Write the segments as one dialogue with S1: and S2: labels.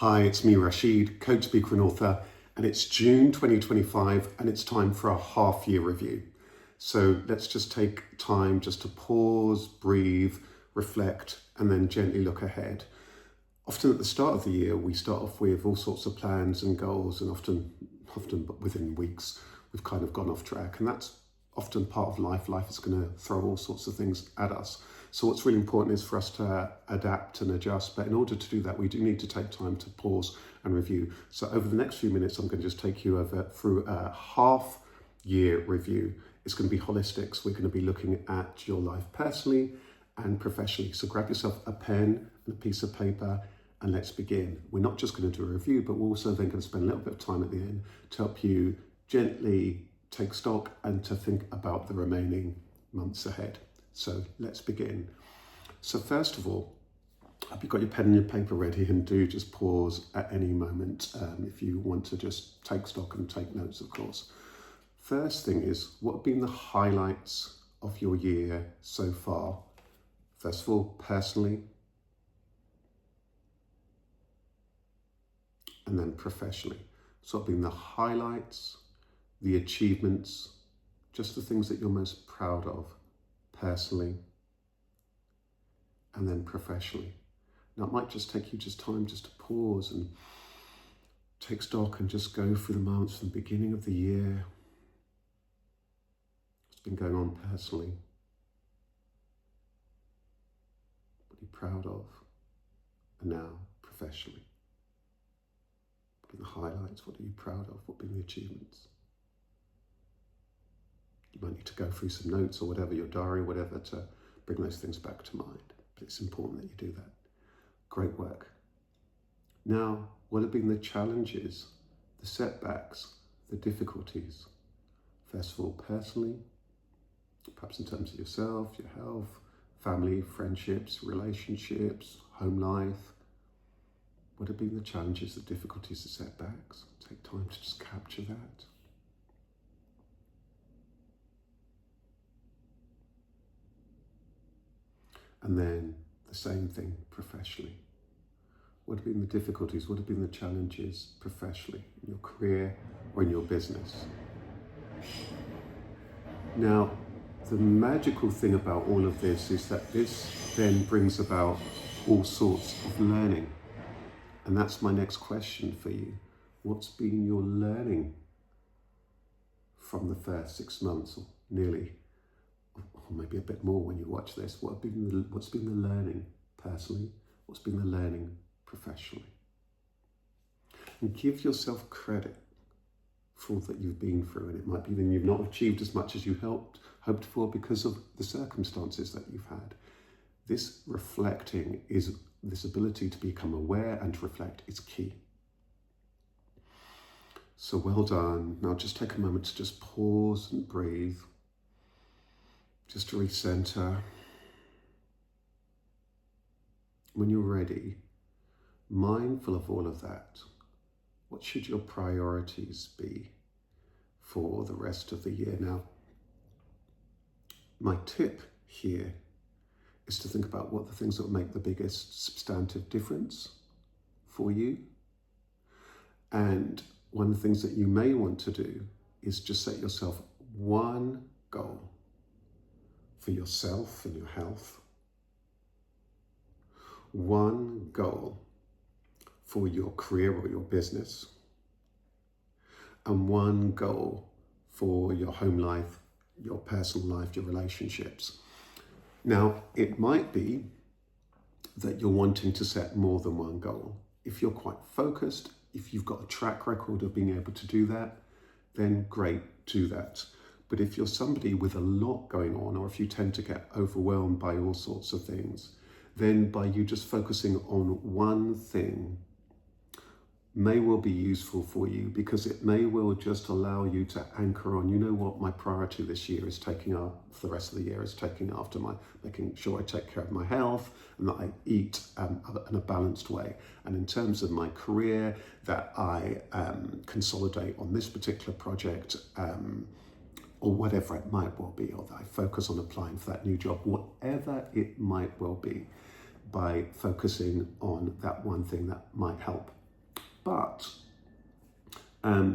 S1: Hi, it's me, Rasheed, coach, speaker, and author, and it's June 2025, and it's time for a half-year review. So let's just take time just to pause, breathe, reflect, and then gently look ahead. Often at the start of the year, we start off with all sorts of plans and goals, and often within weeks, we've kind of gone off track, and that's often part of life. Life is going to throw all sorts of things at us. So what's really important is for us to adapt and adjust. But in order to do that, we do need to take time to pause and review. So over the next few minutes, I'm going to just take you through a half-year review. It's going to be holistic. So we're going to be looking at your life personally and professionally. So grab yourself a pen and a piece of paper and let's begin. We're not just going to do a review, but we're also then going to spend a little bit of time at the end to help you gently take stock and to think about the remaining months ahead. So let's begin. So first of all, have you got your pen and your paper ready? And do just pause at any moment if you want to just take stock and take notes, of course. First thing is, what have been the highlights of your year so far? First of all, personally, and then professionally. So what have been the highlights, the achievements, just the things that you're most proud of, personally, and then professionally. Now it might just take you just time just to pause and take stock and just go through the months from the beginning of the year. What's been going on personally? What are you proud of? And now professionally. What have been the highlights? What are you proud of? What have been the achievements? You might need to go through some notes or whatever, your diary, whatever, to bring those things back to mind. But it's important that you do that. Great work. Now, what have been the challenges, the setbacks, the difficulties? First of all, personally, perhaps in terms of yourself, your health, family, friendships, relationships, home life. What have been the challenges, the difficulties, the setbacks? Take time to just capture that. And then the same thing professionally. What have been the difficulties? What have been the challenges professionally in your career or in your business? Now, the magical thing about all of this is that this then brings about all sorts of learning. And that's my next question for you. What's been your learning from the first 6 months or nearly? Or maybe a bit more when you watch this. What's been the learning personally? What's been the learning professionally? And give yourself credit for all that you've been through. And it might be that you've not achieved as much as you hoped for because of the circumstances that you've had. This reflecting is this ability to become aware and to reflect is key. So well done. Now just take a moment to just pause and breathe. Just to recenter. When you're ready, mindful of all of that, what should your priorities be for the rest of the year? Now, my tip here is to think about what the things that will make the biggest substantive difference for you. And one of the things that you may want to do is just set yourself one goal for yourself and your health, one goal for your career or your business, and one goal for your home life, your personal life, your relationships. Now, it might be that you're wanting to set more than one goal. If you're quite focused, if you've got a track record of being able to do that, then great, do that. But if you're somebody with a lot going on, or if you tend to get overwhelmed by all sorts of things, then by you just focusing on one thing may well be useful for you, because it may well just allow you to anchor on, you know what, my priority this year is taking up for the rest of the year is taking after making sure I take care of my health and that I eat in a balanced way. And in terms of my career, that I consolidate on this particular project, or whatever it might well be, or that I focus on applying for that new job, whatever it might well be, by focusing on that one thing that might help But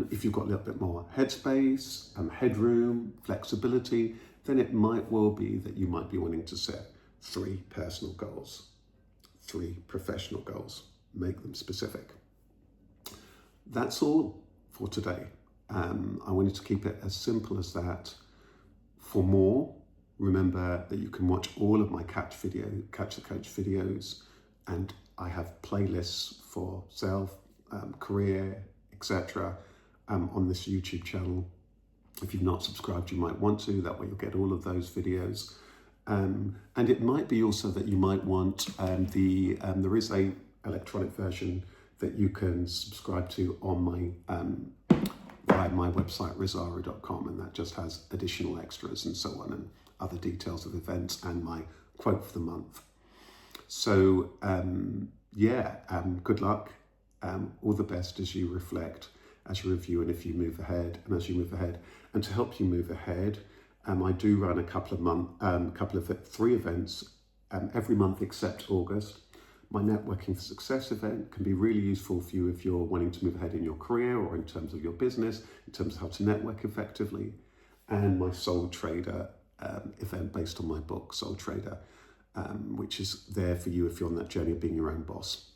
S1: if you've got a little bit more headspace, headroom, flexibility, then it might well be that you might be wanting to set 3 personal goals, 3 professional goals. Make them specific. That's all for today. I wanted to keep it as simple as that. For more, remember that you can watch all of my Catch the Coach videos, and I have playlists for self, career, etc. On this YouTube channel. If you've not subscribed, you might want to. That way you'll get all of those videos. And it might be also that you might want there is a electronic version that you can subscribe to on my via my website rasheed.com, and that just has additional extras and so on, and other details of events and my quote for the month. So good luck. All the best as you reflect, as you review, and if you move ahead, and as you move ahead. And to help you move ahead, I do run a couple of 3 events every month except August. My Networking for Success event can be really useful for you if you're wanting to move ahead in your career or in terms of your business, in terms of how to network effectively. And my Soul Trader event based on my book, Soul Trader, which is there for you if you're on that journey of being your own boss,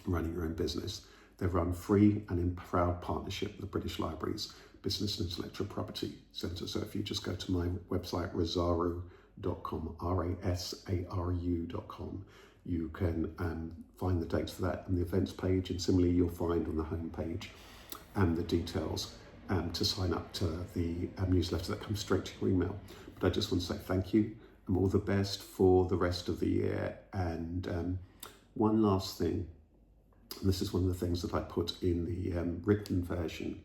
S1: running your own business. They're run free and in proud partnership with the British Library's Business and Intellectual Property Centre. So if you just go to my website, rasaru.com, rasaru.com, you can find the dates for that on the events page, and similarly you'll find on the home page the details to sign up to the newsletter that comes straight to your email. But I just want to say thank you and all the best for the rest of the year. And one last thing, and this is one of the things that I put in the written version.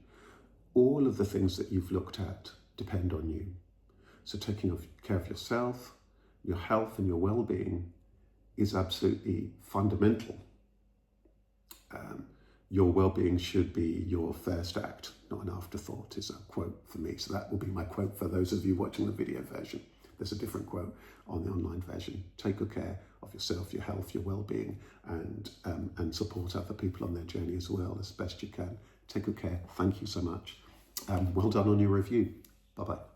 S1: All of the things that you've looked at depend on you. So taking care of yourself, your health and your well-being is absolutely fundamental. Your well-being should be your first act, not an afterthought, is a quote for me. So that will be my quote for those of you watching the video version. There's a different quote on the online version. Take good care of yourself, your health, your well-being, and support other people on their journey as well as best you can. Take good care. Thank you so much. Well done on your review. Bye-bye.